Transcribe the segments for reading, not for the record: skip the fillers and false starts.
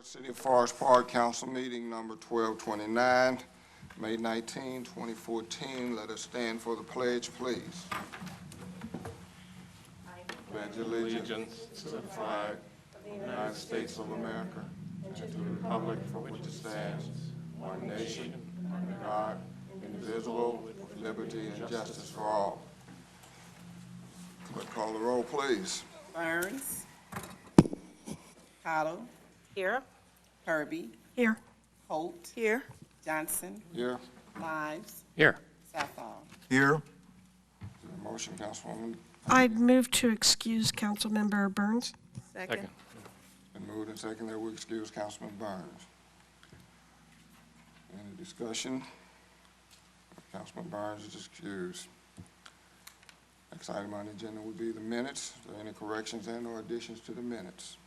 City of Forest Park Council meeting number 1229, May 19, 2014. Let us stand for the pledge, please. Pledge allegiance to the flag of the United States of America and to the republic for which it stands, one nation, under God, indivisible, with liberty and justice for all. Clerk, call the roll, please. Burns. Cottle. Here. Herbie. Here. Holt. Here. Johnson. Here. Lives. Here. Southall. Here. Motion, Councilwoman. I'd move to excuse Councilmember Burns. Second. Been moved and seconded that we excuse Councilman Burns. Any discussion? Councilman Burns is excused. Next item on the agenda would be the minutes. Are there any corrections and or additions to the minutes?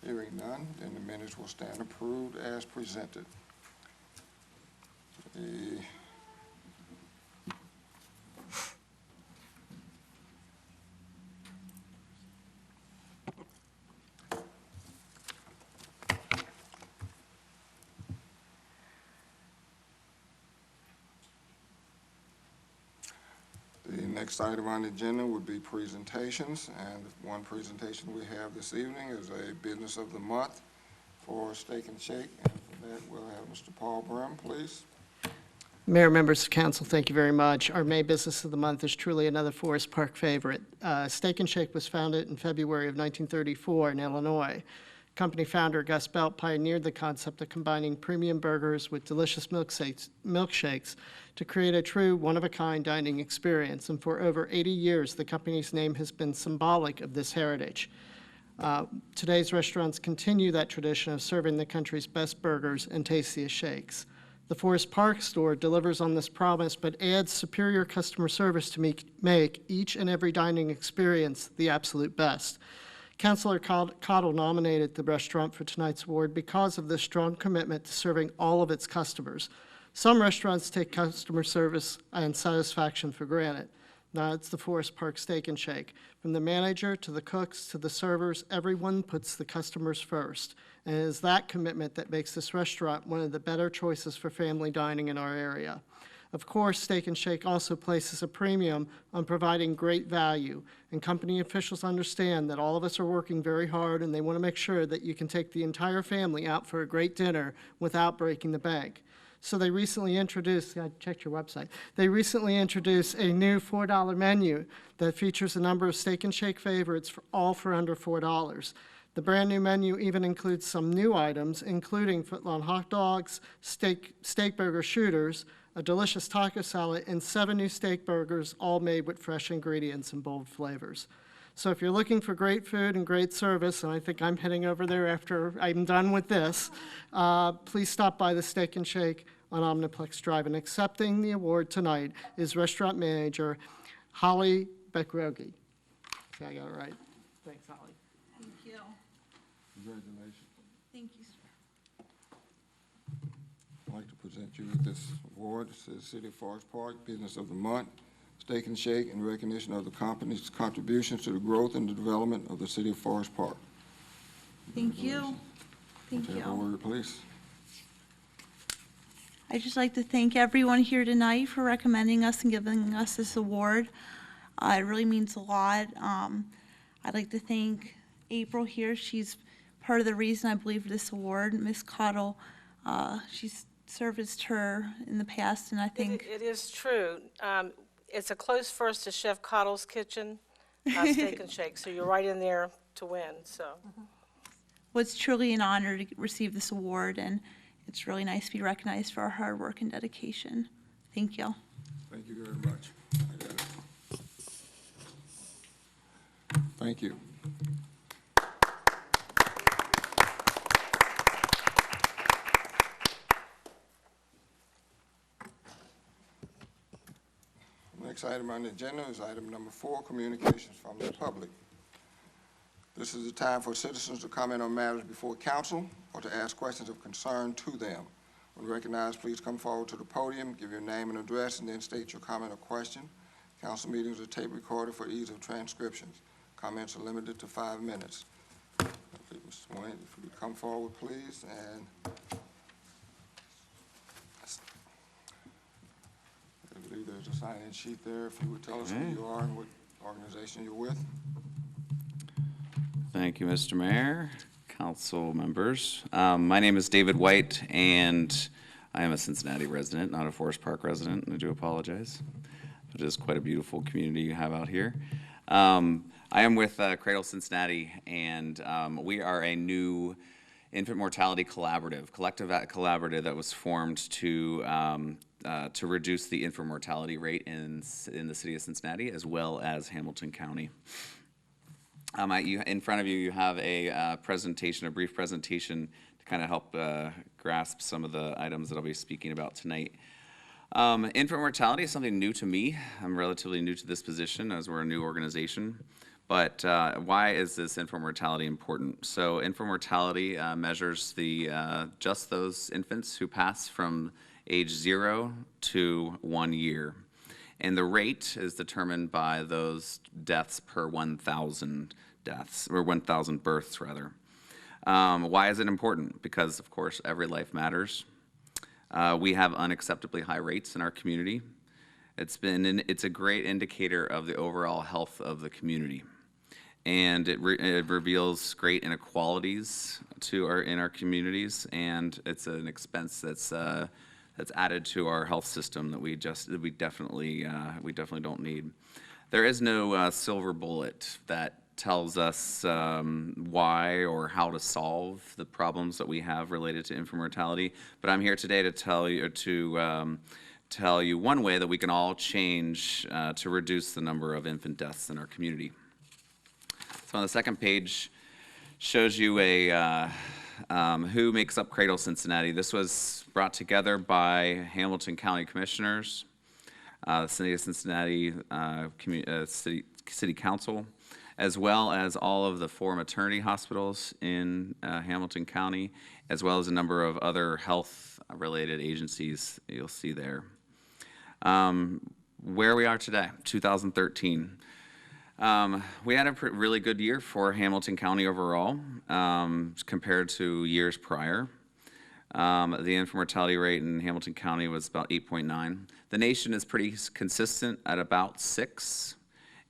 Hearing none, then the minutes will stand approved as presented. The next item on the agenda would be presentations, and one presentation we have this evening is a business of the month for Steak and Shake, and for that we'll have Mr. Paul Brim, please. Mayor, members of council, thank you very much. Our May business of the month is truly another Forest Park favorite. Steak and Shake was founded in February of 1934 in Illinois. Company founder Gus Belt pioneered the concept of combining premium burgers with delicious milkshakes to create a true one-of-a-kind dining experience. And for over 80 years, the company's name has been symbolic of this heritage. Today's restaurants continue that tradition of serving the country's best burgers and tastiest shakes. The Forest Park store delivers on this promise, but adds superior customer service to make each and every dining experience the absolute best. Councilor Cottle nominated the restaurant for tonight's award because of this strong commitment to serving all of its customers. Some restaurants take customer service and satisfaction for granted. That's the Forest Park Steak and Shake. From the manager to the cooks to the servers, everyone puts the customers first. And it is that commitment that makes this restaurant one of the better choices for family dining in our area. Of course, Steak and Shake also places a premium on providing great value, and company officials understand that all of us are working very hard and they want to make sure that you can take the entire family out for a great dinner without breaking the bank. So they recently introduced, I checked your website, they recently introduced a new $4 menu that features a number of Steak and Shake favorites all for under $4. The brand new menu even includes some new items, including footlong hot dogs, steak burger shooters, a delicious taco salad, and 7 new steak burgers, all made with fresh ingredients and bold flavors. So if you're looking for great food and great service, and I think I'm heading over there after I'm done with this, please stop by the Steak and Shake on Omniplex Drive. And accepting the award tonight is restaurant manager Holly Bekrogi. See, I got it right. Thanks, Holly. Thank you. Congratulations. Thank you, sir. I'd like to present you with this award. It says City of Forest Park Business of the Month, Steak and Shake, in recognition of the company's contributions to the growth and the development of the City of Forest Park. Thank you. Thank Take a you. word, please. I'd just like to thank everyone here tonight for recommending us and giving us this award. It really means a lot. I'd like to thank April here. She's part of the reason I believe this award. Miss Cottle, she's serviced her in the past, and I think It is true. It's a close first to Chef Cottle's Kitchen, Steak and Shake, so you're right in there to win, so. well, it's truly an honor to receive this award, and it's really nice to be recognized for our hard work and dedication. Thank you. Thank you very much. I got it. Thank you. Next item on the agenda is item number 4, communications from the public. This is the time for citizens to comment on matters before council or to ask questions of concern to them. When recognized, please come forward to the podium, give your name and address, and then state your comment or question. Council meetings are tape recorded for ease of transcriptions. Comments are limited to 5 minutes. Okay, Mr. Wayne, if you would come forward, please, and I believe there's a sign-in sheet there. If you would tell us who you are and what organization you're with. Thank you, Mr. Mayor, council members. My name is David White, and I am a Cincinnati resident, not a Forest Park resident, and I do apologize. It is quite a beautiful community you have out here. I am with Cradle Cincinnati, and we are a new infant mortality collective collaborative that was formed to reduce the infant mortality rate in the city of Cincinnati as well as Hamilton County. In front of you, you have a presentation, a brief presentation to kind of help grasp some of the items that I'll be speaking about tonight. Infant mortality is something new to me. I'm relatively new to this position as we're a new organization. But why is this infant mortality important? So infant mortality measures just those infants who pass from age 0 to 1 year. And the rate is determined by those deaths per 1,000 deaths, or 1,000 births, rather. Why is it important? Because, of course, every life matters. We have unacceptably high rates in our community. It's a great indicator of the overall health of the community. And it reveals great inequalities in our communities, and it's an expense that's added to our health system that we definitely don't need. There is no silver bullet that tells us why or how to solve the problems that we have related to infant mortality, but I'm here today to tell you one way that we can all change to reduce the number of infant deaths in our community. So on the second page shows you who makes up Cradle Cincinnati. This was brought together by Hamilton County Commissioners, the City of Cincinnati City Council, as well as all of the 4 maternity hospitals in Hamilton County, as well as a number of other health-related agencies you'll see there. Where we are today, 2013. We had a really good year for Hamilton County overall compared to years prior. The infant mortality rate in Hamilton County was about 8.9. The nation is pretty consistent at about 6.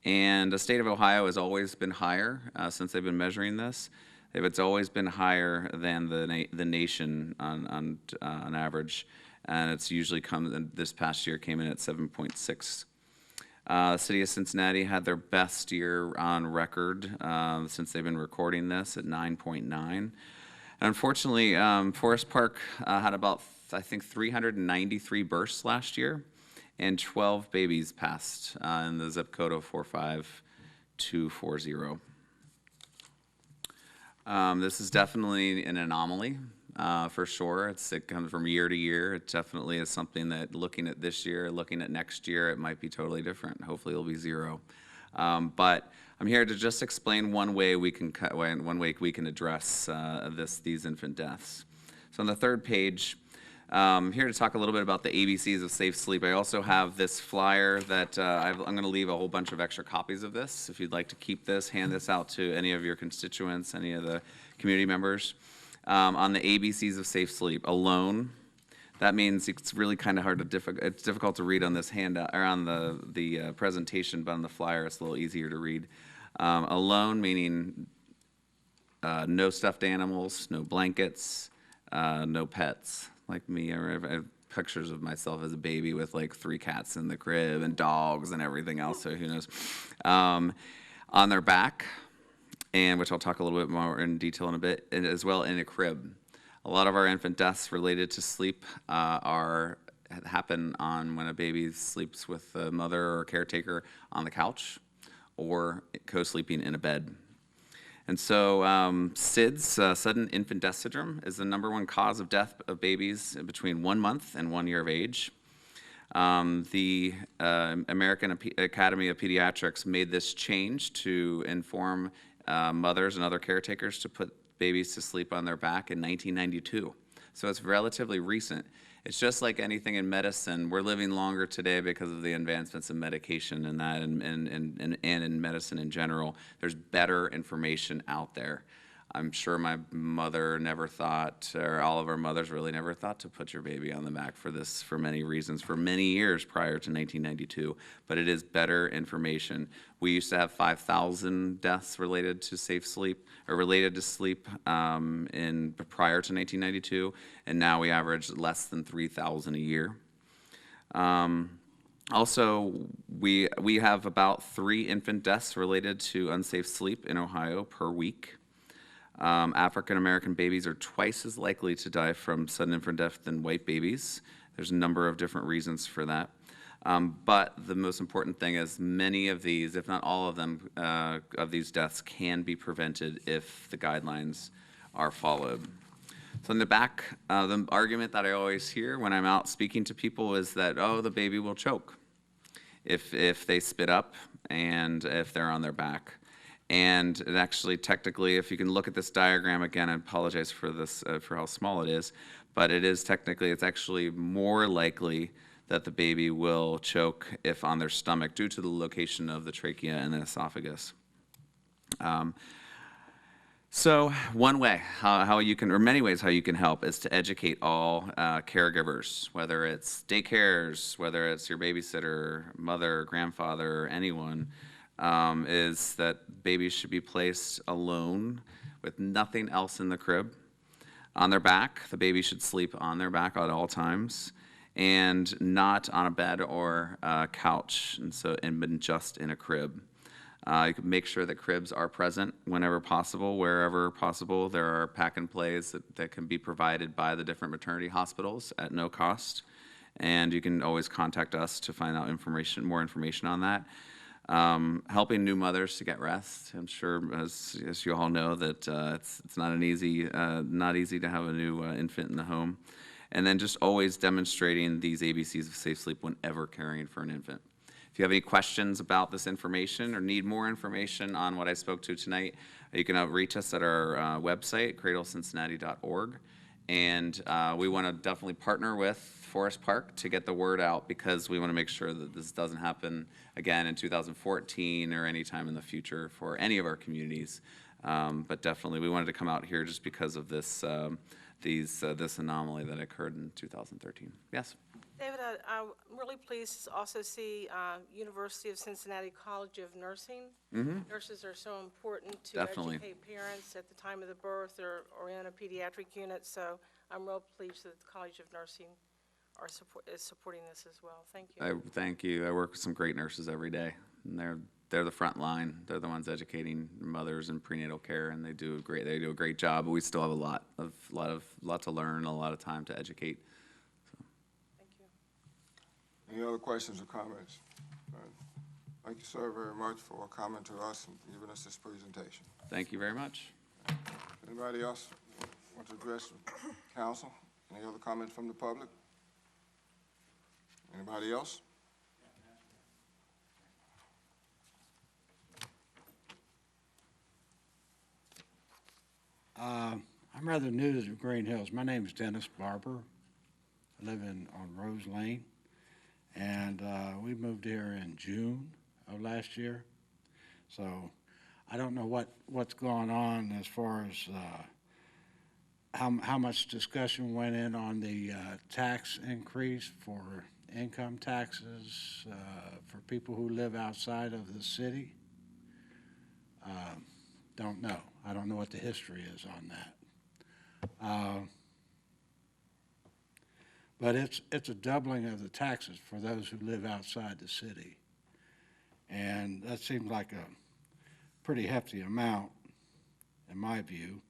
And the state of Ohio has always been higher since they've been measuring this. It's always been higher than the nation on average. And it's usually this past year came in at 7.6. The city of Cincinnati had their best year on record since they've been recording this at 9.9. Unfortunately, Forest Park had about, I think, 393 births last year, and 12 babies passed in the zip code of 45240. This is definitely an anomaly. For sure. It comes from year to year. It definitely is something that looking at this year, looking at next year, it might be totally different. Hopefully it'll be 0. But I'm here to just explain one way we can address these infant deaths. So on the third page, I'm here to talk a little bit about the ABCs of safe sleep. I also have this flyer that I'm going to leave a whole bunch of extra copies of this. If you'd like to keep this, hand this out to any of your constituents, any of the community members. On the ABCs of safe sleep. Alone, that means it's really kind of it's difficult to read on this handout or on the presentation, but on the flyer it's a little easier to read. Alone meaning no stuffed animals, no blankets, no pets. Like me, I have pictures of myself as a baby with like 3 cats in the crib and dogs and everything else, so who knows. On their back, and which I'll talk a little bit more in detail in a bit, and as well in a crib. A lot of our infant deaths related to sleep happen when a baby sleeps with a mother or a caretaker on the couch or co-sleeping in a bed. And so SIDS, sudden infant death syndrome, is the #1 cause of death of babies between 1 month and 1 year of age. The American Academy of Pediatrics made this change to inform mothers and other caretakers to put babies to sleep on their back in 1992. So it's relatively recent. It's just like anything in medicine. We're living longer today because of the advancements in medication and that, and in medicine in general. There's better information out there. I'm sure my mother never thought, or all of our mothers really never thought to put your baby on the back for this, for many reasons, for many years prior to 1992. But it is better information. We used to have 5,000 deaths related to safe sleep, or related to sleep in prior to 1992, and now we average less than 3,000 a year. Also, we have about 3 infant deaths related to unsafe sleep in Ohio per week. African-American babies are twice as likely to die from sudden infant death than white babies. There's a number of different reasons for that. But the most important thing is many of these, if not all of them, of these deaths can be prevented if the guidelines are followed. So in the back, the argument that I always hear when I'm out speaking to people is that, oh, the baby will choke if they spit up and if they're on their back. And it actually, technically, if you can look at this diagram again, I apologize for this, for how small it is, but it is technically, it's actually more likely that the baby will choke if on their stomach due to the location of the trachea and the esophagus. So one way how you can, or many ways how you can help, is to educate all caregivers, whether it's daycares, whether it's your babysitter, mother, grandfather, anyone, is that babies should be placed alone with nothing else in the crib. On their back, the baby should sleep on their back at all times, and not on a bed or a couch, but just in a crib. You can make sure that cribs are present whenever possible, wherever possible. There are pack and plays that can be provided by the different maternity hospitals at no cost, and you can always contact us to find out more information on that. Helping new mothers to get rest. I'm sure, as you all know, that it's not easy to have a new infant in the home. And then just always demonstrating these ABCs of safe sleep whenever caring for an infant. If you have any questions about this information or need more information on what I spoke to tonight, you can reach us at our website, cradlecincinnati.org. And we want to definitely partner with Forest Park to get the word out, because we want to make sure that this doesn't happen again in 2014 or any time in the future for any of our communities. But definitely we wanted to come out here just because of this this anomaly that occurred in 2013. Yes? David, I'm really pleased to also see University of Cincinnati College of Nursing. Nurses are so important to Definitely. educate parents at the time of the birth or in a pediatric unit, so I'm real pleased that the College of Nursing is supporting this as well. Thank you. Thank you. I work with some great nurses every day, and they're the front line. They're the ones educating mothers in prenatal care, and they do a great job. But we still have a lot to learn, a lot of time to educate. Thank you. Any other questions or comments? All right. Thank you, sir, very much for coming to us and giving us this presentation. Thank you very much. Anybody else want to address the council? Any other comments from the public? Anybody else? I'm rather new to Green Hills. My name is Dennis Barber. I live on Rose Lane, and we moved here in June of last year. So I don't know what's going on as far as how much discussion went in on the tax increase for income taxes for people who live outside of the city. Don't know. I don't know what the history is on that. But it's a doubling of the taxes for those who live outside the city. And that seems like a pretty hefty amount, in my view.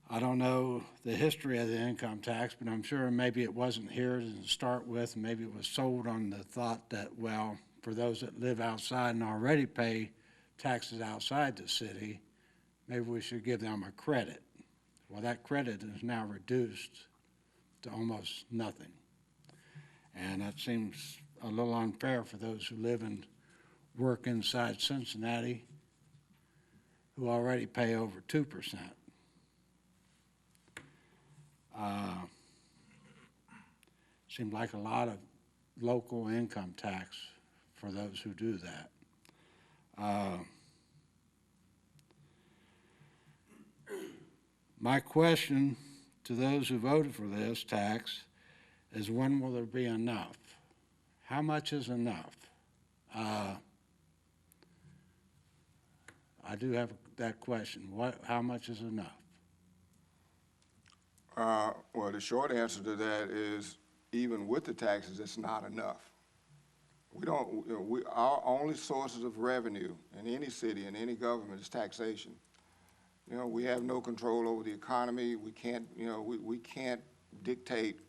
I don't know the history of the income tax, but I'm sure maybe it wasn't here to start with. Maybe it was sold on the thought that, well, for those that live outside and already pay taxes outside the city, maybe we should give them a credit. Well, that credit is now reduced to almost nothing. And that seems a little unfair for those who live and work inside Cincinnati, who already pay over 2%. Seems like a lot of local income tax for those who do that. My question to those who voted for this tax is, when will there be enough? How much is enough? I do have that question. How much is enough? Well, the short answer to that is, even with the taxes, it's not enough. We don't, you know, our only sources of revenue in any city, in any government, is taxation. You know, we have no control over the economy. We can't, you know, we can't dictate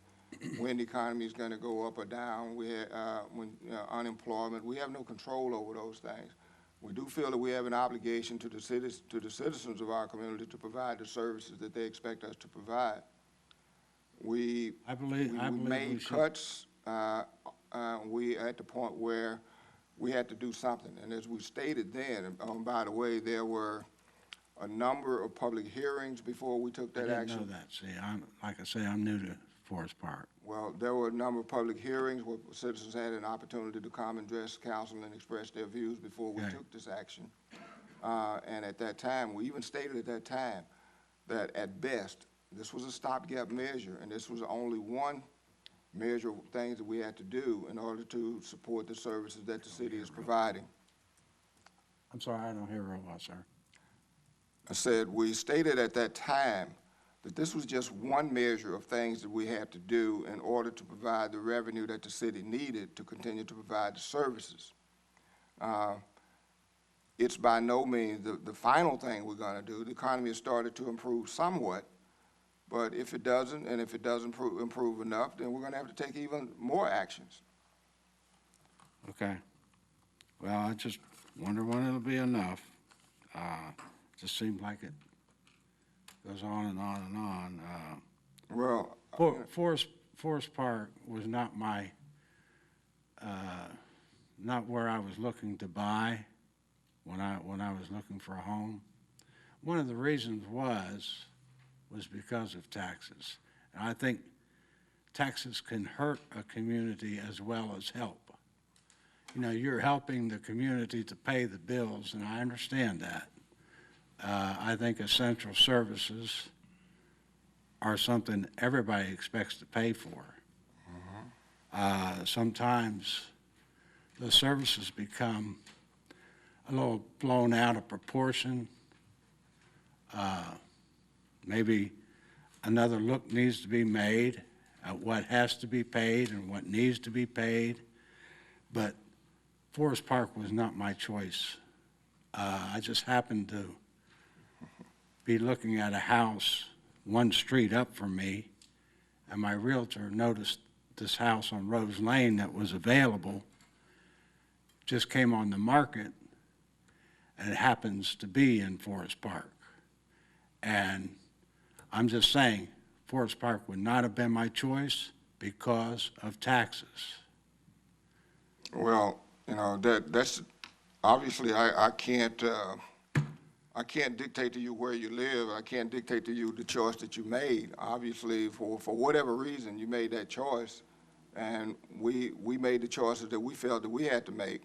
when the economy is going to go up or down. When unemployment, we have no control over those things. We do feel that we have an obligation to the citizens of our community to provide the services that they expect us to provide. We believe we made should. cuts. We at the point where we had to do something. And as we stated then, by the way, there were a number of public hearings before we took I that didn't action. know that. See, like I say, I'm new to Forest Park. Well, there were a number of public hearings where citizens had an opportunity to come and address council and express their views before we Okay. took this action. And at that time, we even stated at that time that at best, this was a stopgap measure, and this was only one measure of things that we had to do in order to support the services that the city is providing. I'm sorry, I don't hear real well, sir. I said, we stated at that time that this was just one measure of things that we had to do in order to provide the revenue that the city needed to continue to provide the services. It's by no means the final thing we're going to do. The economy has started to improve somewhat, but if it doesn't, and if it doesn't improve enough, then we're going to have to take even more actions. Okay. Well, I just wonder when it'll be enough. Just seems like it goes on and on and on. Well, Forest Park was not not where I was looking to buy when I was looking for a home. One of the reasons was because of taxes. And I think taxes can hurt a community as well as help. You know, you're helping the community to pay the bills, and I understand that. I think essential services are something everybody expects to pay for. Sometimes the services become a little blown out of proportion. Maybe another look needs to be made at what has to be paid and what needs to be paid. But Forest Park was not my choice. I just happened to be looking at a house one street up from me, and my realtor noticed this house on Rose Lane that was available, just came on the market, and it happens to be in Forest Park. And I'm just saying, Forest Park would not have been my choice because of taxes. well, you know, that's obviously I can't dictate to you where you live. I can't dictate to you the choice that you made. Obviously, for whatever reason, you made that choice, and we made the choices that we felt that we had to make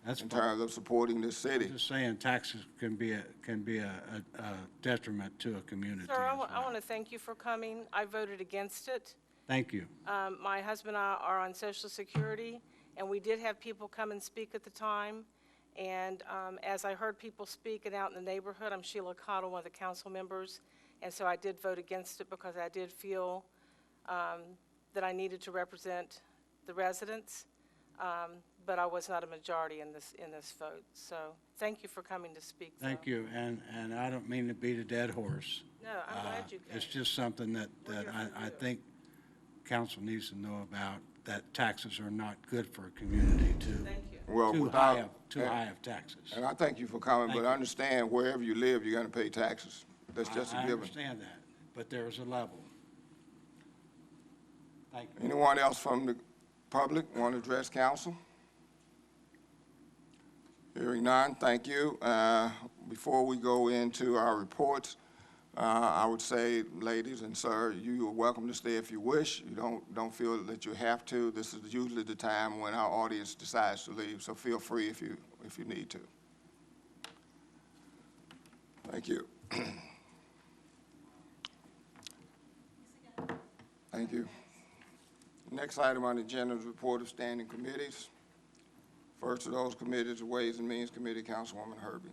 That's in fine. terms of supporting this city. Just saying taxes can be a detriment to a community. Sir, as I well. want to thank you for coming. I voted against it. Thank you. My husband and I are on Social Security, and we did have people come and speak at the time. And as I heard people speak and out in the neighborhood, I'm Sheila Cottle, one of the council members, and so I did vote against it because I did feel that I needed to represent the residents, but I was not a majority in this vote. So thank you for coming to speak. Thank you, and I don't mean to beat a dead horse. No, I'm glad you came. It's just something that I think council needs to know about, that taxes are not good for a community Thank you. Well, too without, high of taxes. and I thank you for coming, Thank but you. understand wherever you live, you're going to pay taxes. That's just a I given. understand that, but there's a level. Thank you. Anyone else from the public want to address council? Hearing none, thank you. Before we go into our reports, I would say, ladies and sir, you are welcome to stay if you wish. You don't feel that you have to. This is usually the time when our audience decides to leave, so feel free if you need to. Thank you. Thank you. Next item on the agenda is report of standing committees. First of those committees, the Ways and Means Committee, Councilwoman Herbie.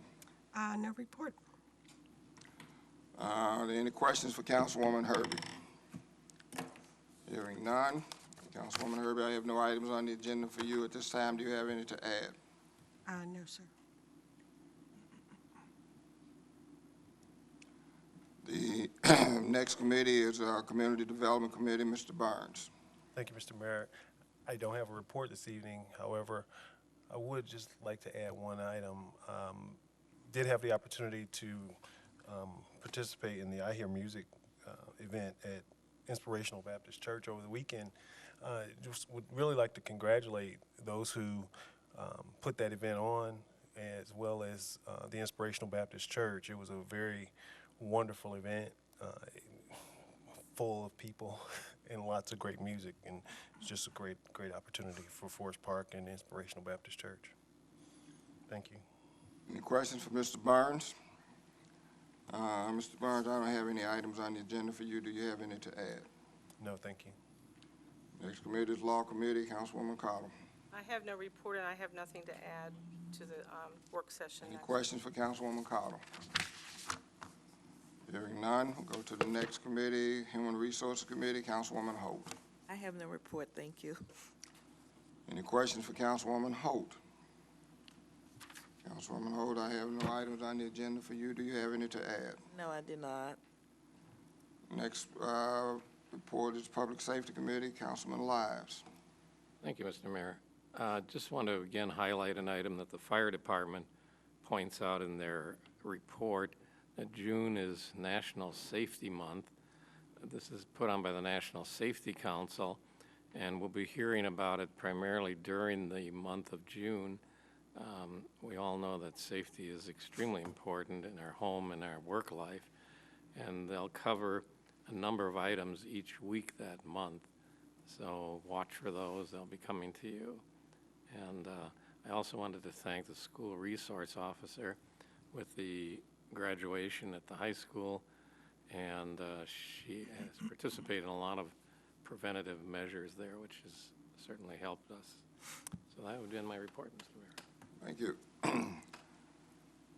No report. Are there any questions for Councilwoman Herbie? Hearing none. Councilwoman Herbie, I have no items on the agenda for you at this time. Do you have any to add? No, sir. The next committee is Community Development Committee, Mr. Burns. Thank you, Mr. Mayor. I don't have a report this evening. However, I would just like to add one item. Did have the opportunity to participate in the I Hear Music event at Inspirational Baptist Church over the weekend. Just would really like to congratulate those who put that event on, as well as the Inspirational Baptist Church. It was a very wonderful event, full of people and lots of great music, and it's just a great opportunity for Forest Park and Inspirational Baptist Church. Thank you. Any questions for Mr. Burns? Mr. Burns, I don't have any items on the agenda for you. Do you have any to add? No, thank you. Next committee is Law Committee, Councilwoman Cottle. I have no report, and I have nothing to add to the work session. Any questions for Councilwoman Cottle? Hearing none, we'll go to the next committee, Human Resources Committee, Councilwoman Holt. I have no report, thank you. Any questions for Councilwoman Holt? Councilwoman Holt, I have no items on the agenda for you. Do you have any to add? No, I did not. Next report is Public Safety Committee, Councilman Lives. Thank you, Mr. Mayor. Just want to again highlight an item that the fire department points out in their report, that June is National Safety Month. This is put on by the National Safety Council, and we'll be hearing about it primarily during the month of June. We all know that safety is extremely important in our home and our work life, and they'll cover a number of items each week that month. So watch for those. They'll be coming to you. And I also wanted to thank the school resource officer with the graduation at the high school, and she has participated in a lot of preventative measures there, which has certainly helped us. So that would end my report, Mr. Mayor. Thank you.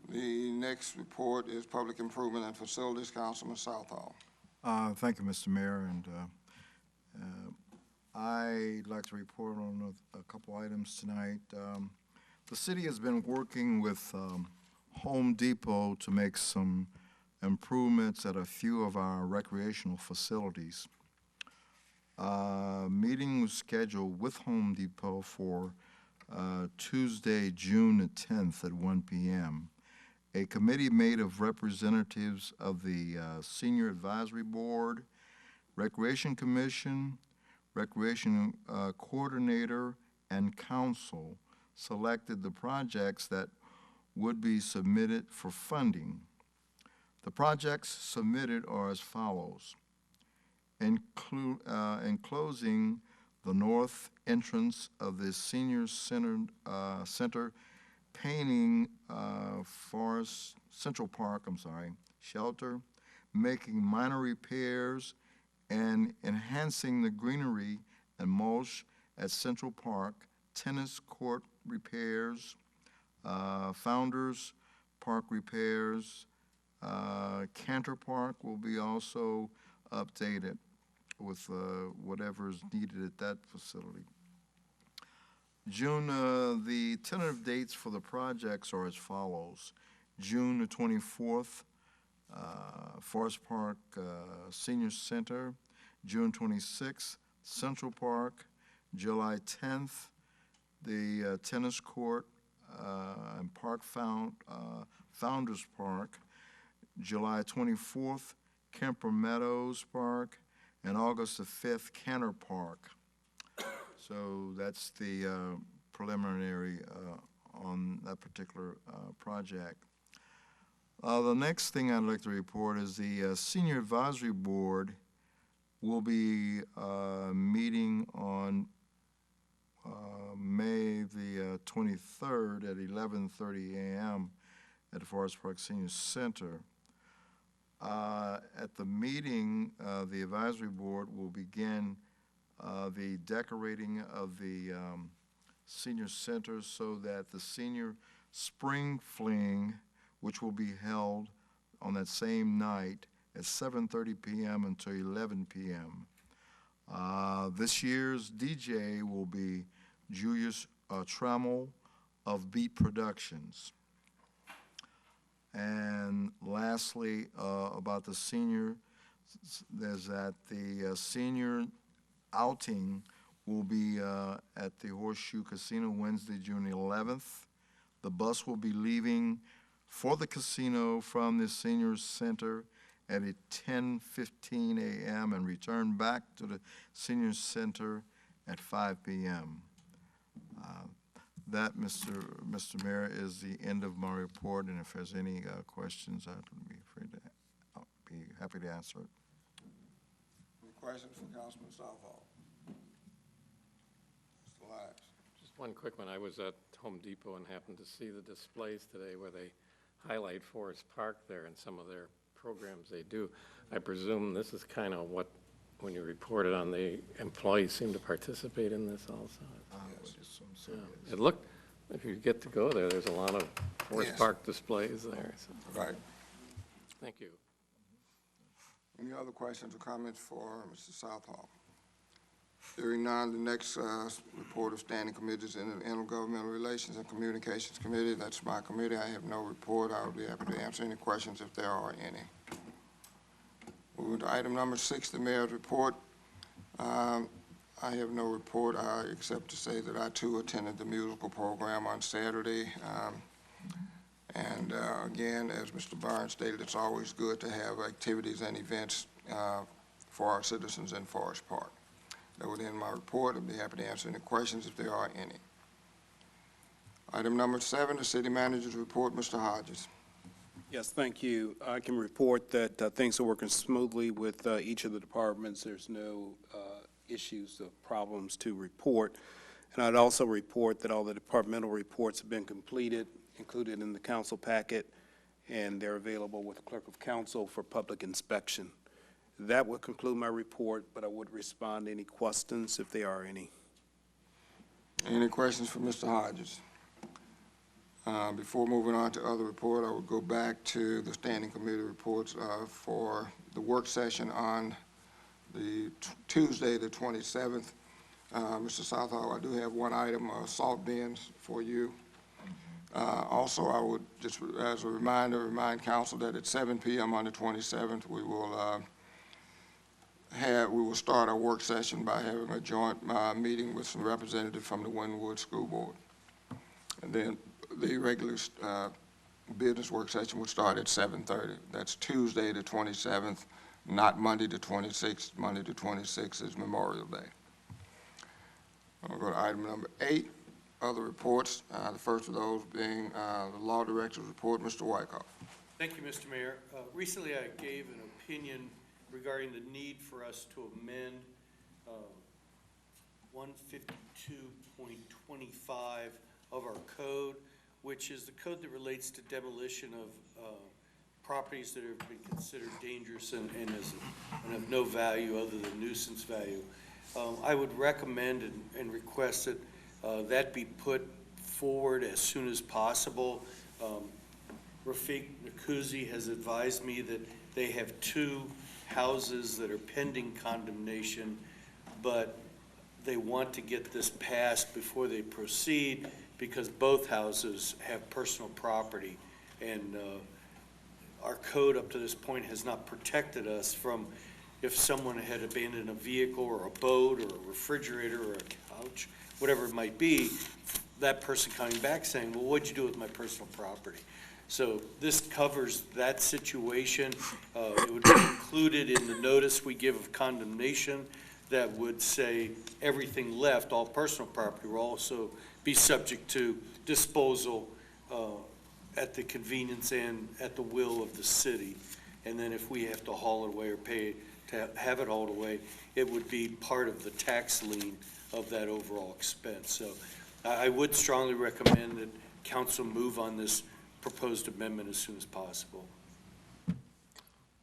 The next report is Public Improvement and Facilities, Councilman Southall. Thank you, Mr. Mayor, and I'd like to report on a couple items tonight. The city has been working with Home Depot to make some improvements at a few of our recreational facilities. Meeting was scheduled with Home Depot for Tuesday, June the 10th at 1 p.m. A committee made of representatives of the Senior Advisory Board, Recreation Commission, Recreation Coordinator, and Council selected the projects that would be submitted for funding. The projects submitted are as follows. Enclosing the north entrance of the Senior Center, painting Central Park shelter, making minor repairs, and enhancing the greenery and mulch at Central Park, tennis court repairs, Founders Park repairs. Cantor Park will be also updated with whatever is needed at that facility. June, the tentative dates for the projects are as follows. June the 24th, Forest Park Senior Center. June 26th, Central Park. July 10th, the tennis court and Founders Park. July 24th, Kemper Meadows Park, and August the 5th, Cantor Park. So that's the preliminary on that particular project. The next thing I'd like to report is the Senior Advisory Board will be meeting on May the 23rd at 11:30 a.m. at the Forest Park Senior Center. At the meeting, the advisory board will begin the decorating of the senior center so that the senior spring fling, which will be held on that same night at 7:30 p.m. until 11 p.m. This year's DJ will be Julius Trammell of Beat Productions. And lastly, about the senior, there's that the senior outing will be at the Horseshoe Casino Wednesday, June 11th. The bus will be leaving for the casino from the senior center at 10:15 a.m. and return back to the senior center at 5 p.m. That, Mr. Mayor, is the end of my report, and if there's any questions, I'll be happy to answer it. Any questions for Councilman Southall? Mr. Lyles? Just one quick one. I was at Home Depot and happened to see the displays today where they highlight Forest Park there and some of their programs they do. I presume this is kind of what, when you reported on, the employees seem to participate in this also. It looked, if you get to go there, there's a lot of Forest Yes. Park displays there. So. Right. Thank you. Any other questions or comments for Mr. Southall? Hearing none, the next report of standing committees in the Intergovernmental Relations and Communications Committee. That's my committee. I have no report. I will be happy to answer any questions if there are any. Moving to item number 6, the mayor's report. I have no report except to say that I too attended the musical program on Saturday. Again, as Mr. Burns stated, it's always good to have activities and events for our citizens in Forest Park. That would end my report. I'd be happy to answer any questions if there are any. Item number 7, the city manager's report. Mr. Hodges. Yes, thank you. I can report that things are working smoothly with each of the departments. There's no issues or problems to report. And I'd also report that all the departmental reports have been completed, included in the council packet, and they're available with the clerk of council for public inspection. That would conclude my report, but I would respond to any questions if there are any. Any questions for Mr. Hodges? Before moving on to other report, I would go back to the standing committee reports for the work session on the Tuesday, the 27th. Mr. Southall, I do have one item, salt bins for you. Also, I would just, as a reminder, remind council that at 7 p.m. on the 27th, we will start our work session by having a joint meeting with some representatives from the Wynwood School Board. And then the regular business work session would start at 7:30. That's Tuesday the 27th, not Monday the 26th. Monday the 26th is Memorial Day. I'll go to item number 8, other reports. The first of those being the law director's report. Mr. Wyckoff. Thank you, Mr. Mayor. Recently, I gave an opinion regarding the need for us to amend 152.25 of our code, which is the code that relates to demolition of properties that have been considered dangerous and of no value other than nuisance value. I would recommend and request that that be put forward as soon as possible. Rafiq Nakuzi has advised me that they have 2 houses that are pending condemnation, but they want to get this passed before they proceed because both houses have personal property. And our code up to this point has not protected us from, if someone had abandoned a vehicle or a boat or a refrigerator or a couch, whatever it might be, that person coming back saying, well, what'd you do with my personal property? So this covers that situation. It would be included in the notice we give of condemnation that would say everything left, all personal property, will also be subject to disposal at the convenience and at the will of the city. And then if we have to haul it away or pay to have it hauled away, it would be part of the tax lien of that overall expense. So I would strongly recommend that council move on this proposed amendment as soon as possible.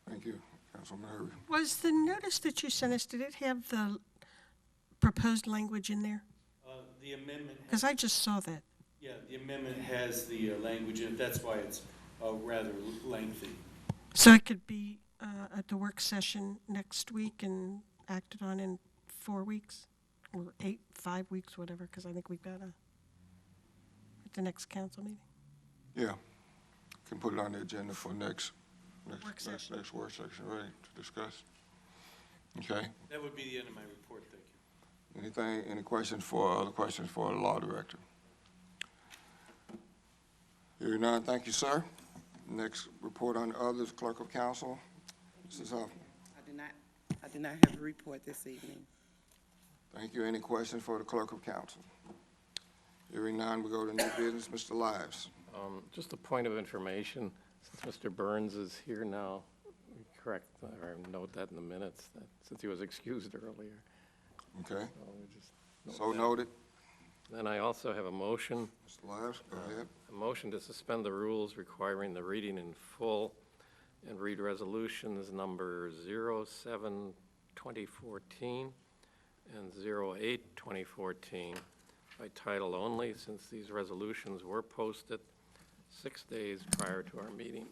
Thank you, Councilwoman Herbie. Was the notice that you sent us, did it have the proposed language in there? The amendment, Because I just saw that. yeah, the amendment has the language in it. That's why it's rather lengthy. So it could be at the work session next week and acted on in 4 weeks? Or 5 weeks, whatever, because I think we've got at the next council meeting. Yeah, can put it on the agenda for next Work session. next work session, right, to discuss. Okay, That would be the end of my report, thank you. any other questions for the law director? Hearing none, thank you, sir. Next report on others, clerk of council, Mrs. Huffman. I do not have a report this evening. Thank you. Any questions for the clerk of council? Hearing none, we go to new business, Mr. Lives. Just a point of information, since Mr. Burns is here now, correct, or note that in the minutes, that since he was excused earlier. Okay, we just note so that. noted. Then I also have a motion, Mr. Lives, go ahead. a motion to suspend the rules requiring the reading in full and read resolutions number 07-2014 and 08-2014 by title only, since these resolutions were posted 6 days prior to our meeting.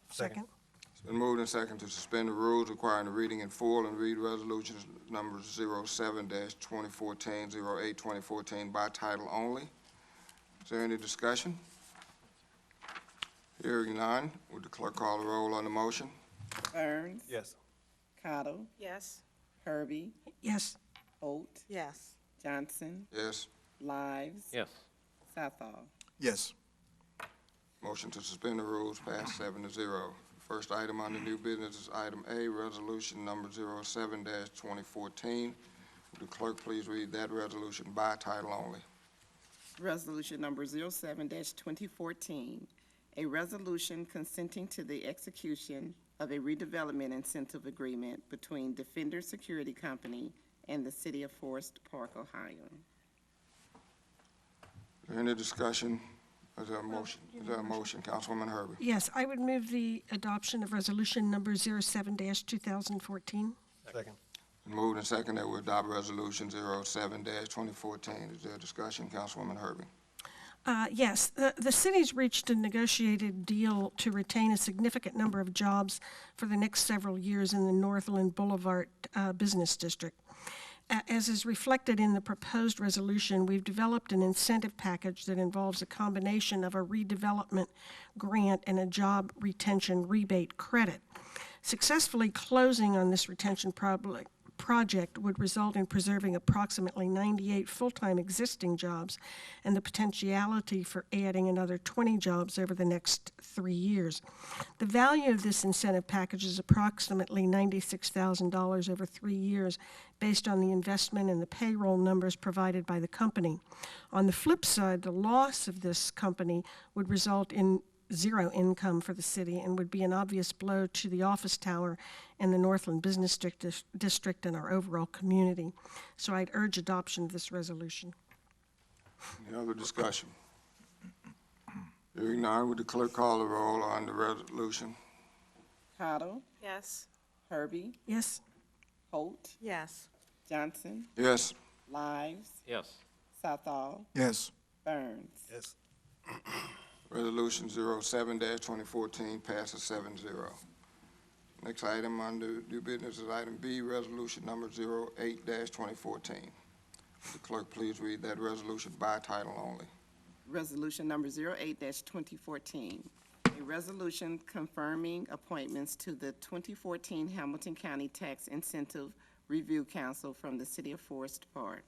Second. It's been moved and second to suspend the rules requiring the reading in full and read resolutions numbers 07-2014, 08-2014 by title only. Is there any discussion? Hearing none, would the clerk call the roll on the motion? Burns. Yes. Cottle. Yes. Herbie. Yes. Holt. Yes. Johnson. Yes. Lives. Yes. Southall. Yes. Motion to suspend the rules passed 7-0. First item on the new business is item A, resolution number 07-2014. Would the clerk please read that resolution by title only? Resolution number 07-2014, a resolution consenting to the execution of a redevelopment incentive agreement between Defender Security Company and the City of Forest Park, Ohio. Is there any discussion? Is there a motion? Is there a motion? Councilwoman Herbie. Yes, I would move the adoption of resolution number 07-2014. Second. Moved and second that we adopt resolution 07-2014. Is there a discussion? Councilwoman Herbie. Yes, the city's reached a negotiated deal to retain a significant number of jobs for the next several years in the Northland Boulevard Business District. As is reflected in the proposed resolution, we've developed an incentive package that involves a combination of a redevelopment grant and a job retention rebate credit. Successfully closing on this retention project would result in preserving approximately 98 full-time existing jobs and the potentiality for adding another 20 jobs over the next 3 years. The value of this incentive package is approximately $96,000 over 3 years based on the investment and the payroll numbers provided by the company. On the flip side, the loss of this company would result in zero income for the city and would be an obvious blow to the office tower and the Northland Business District and our overall community. So I'd urge adoption of this resolution. Any other discussion? Hearing none, would the clerk call the roll on the resolution? Cottle. Yes. Herbie. Yes? Holt. Yes. Johnson. Yes. Lives. Yes. Southall. Yes. Burns. Yes. Resolution 07-2014 passes 7-0. Next item on the new business is item B, resolution number 08-2014. Would the clerk please read that resolution by title only? Resolution number 08-2014, a resolution confirming appointments to the 2014 Hamilton County Tax Incentive Review Council from the City of Forest Park.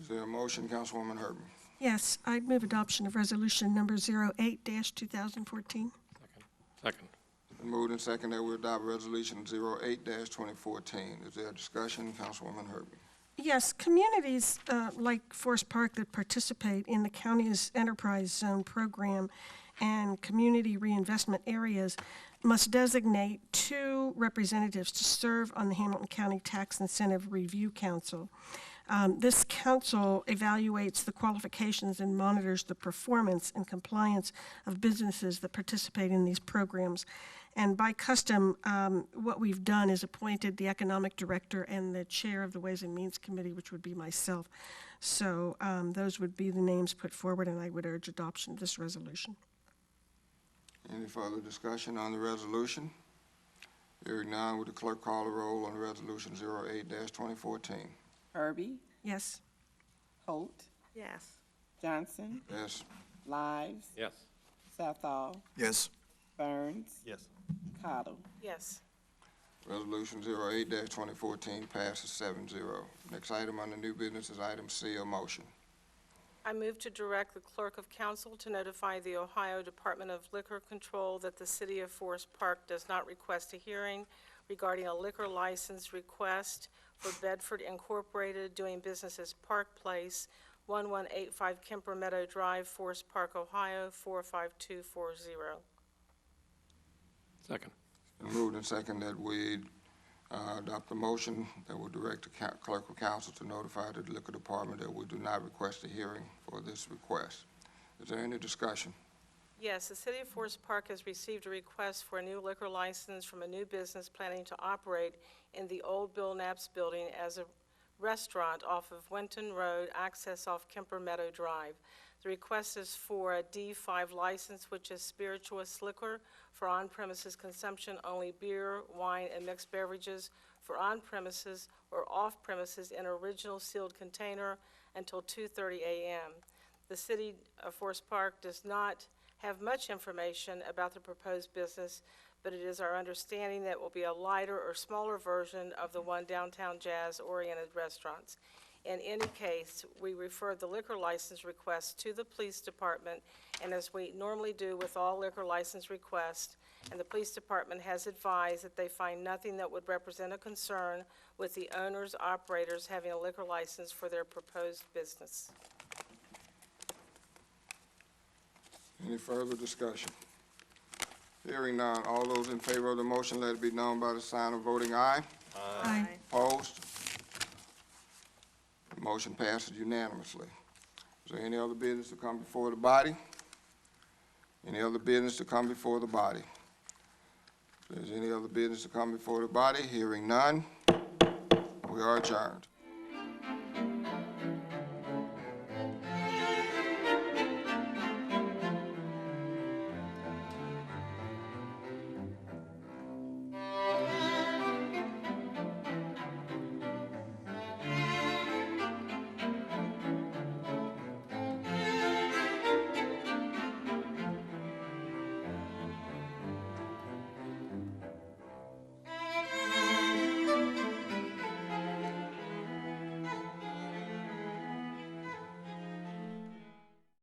Is there a motion, Councilwoman Herbie? Yes, I'd move adoption of resolution number 08-2014. Second. Been moved and second that we adopt resolution 08-2014. Is there a discussion, Councilwoman Herbie? Yes, communities like Forest Park that participate in the county's enterprise zone program and community reinvestment areas must designate 2 representatives to serve on the Hamilton County Tax Incentive Review Council. This council evaluates the qualifications and monitors the performance and compliance of businesses that participate in these programs. And by custom, what we've done is appointed the economic director and the chair of the Ways and Means Committee, which would be myself. So those would be the names put forward, and I would urge adoption of this resolution. Any further discussion on the resolution? Hearing none, would the clerk call the roll on Resolution 08-2014? Herbie, Yes. Holt, Yes. Johnson, Yes. Lives, Yes. Southall, Yes. Burns, Yes. Cottle. Yes. Resolution 08-2014 passes 7-0. Next item on the new business is item C, a motion. I move to direct the clerk of council to notify the Ohio Department of Liquor Control that the city of Forest Park does not request a hearing regarding a liquor license request for Bedford Incorporated doing business as Park Place, 1185 Kemper Meadow Drive, Forest Park, Ohio, 45240. Second. Been moved and second that we adopt a motion that will direct the clerk of council to notify the liquor department that we do not request a hearing for this request. Is there any discussion? Yes, the city of Forest Park has received a request for a new liquor license from a new business planning to operate in the old Bill Knapp's building as a restaurant off of Winton Road, access off Kemper Meadow Drive. The request is for a D5 license, which is spirituous liquor for on-premises consumption, only beer, wine, and mixed beverages for on-premises or off-premises in an original sealed container until 2:30 a.m. The city of Forest Park does not have much information about the proposed business, but it is our understanding that it will be a lighter or smaller version of the one downtown jazz-oriented restaurants. In any case, we referred the liquor license request to the police department, and as we normally do with all liquor license requests, and the police department has advised that they find nothing that would represent a concern with the owners, operators having a liquor license for their proposed business. Any further discussion? Hearing none, all those in favor of the motion, let it be known by the sign of voting aye. Aye. Opposed? The motion passes unanimously. Is there any other business to come before the body? Any other business to come before the body? If there's any other business to come before the body, hearing none, we are adjourned.